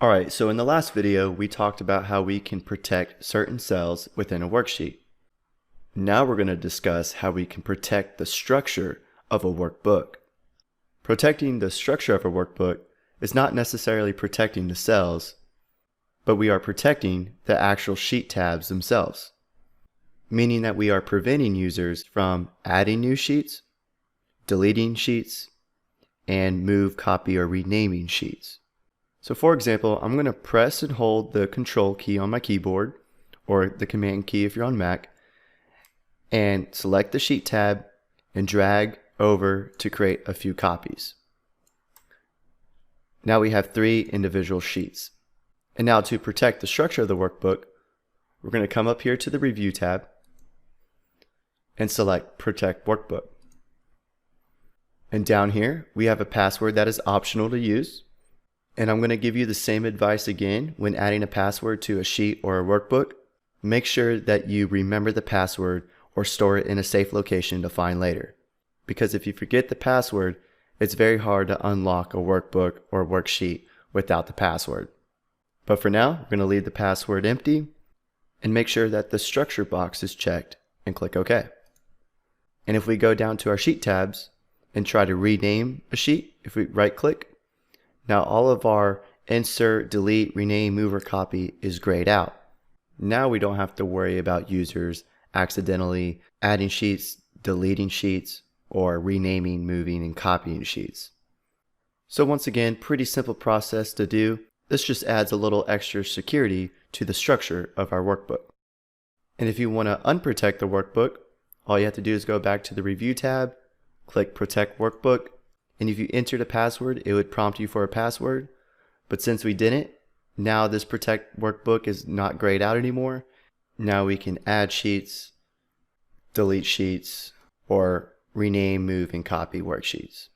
Alright, so in the last video, we talked about how we can protect certain cells within a worksheet. Now we're going to discuss how we can protect the structure of a workbook. Protecting the structure of a workbook is not necessarily protecting the cells, but we are protecting the actual sheet tabs themselves, meaning that we are preventing users from adding new sheets, deleting sheets, and move, copy, or renaming sheets. So for example, I'm going to press and hold the Control key on my keyboard, or the Command key if you're on Mac, and select the Sheet tab and drag over to create a few copies. Now we have 3 individual sheets. And now to protect the structure of the workbook, we're going to come up here to the Review tab and select Protect Workbook. And down here, we have a password that is optional to use. And I'm going to give you the same advice again when adding a password to a sheet or a workbook. Make sure that you remember the password or store it in a safe location to find later. Because if you forget the password, it's very hard to unlock a workbook or worksheet without the password. But for now, we're going to leave the password empty and make sure that the structure box is checked and click OK. And if we go down to our sheet tabs and try to rename a sheet, if we right click, now all of our insert, delete, rename, move, or copy is grayed out. Now we don't have to worry about users accidentally adding sheets, deleting sheets, or renaming, moving, and copying sheets. So once again, pretty simple process to do. This just adds a little extra security to the structure of our workbook. And if you want to unprotect the workbook, all you have to do is go back to the Review tab, click Protect Workbook, and if you entered a password, it would prompt you for a password. But since we didn't, now this Protect Workbook is not grayed out anymore. Now we can add sheets, delete sheets, or rename, move, and copy worksheets.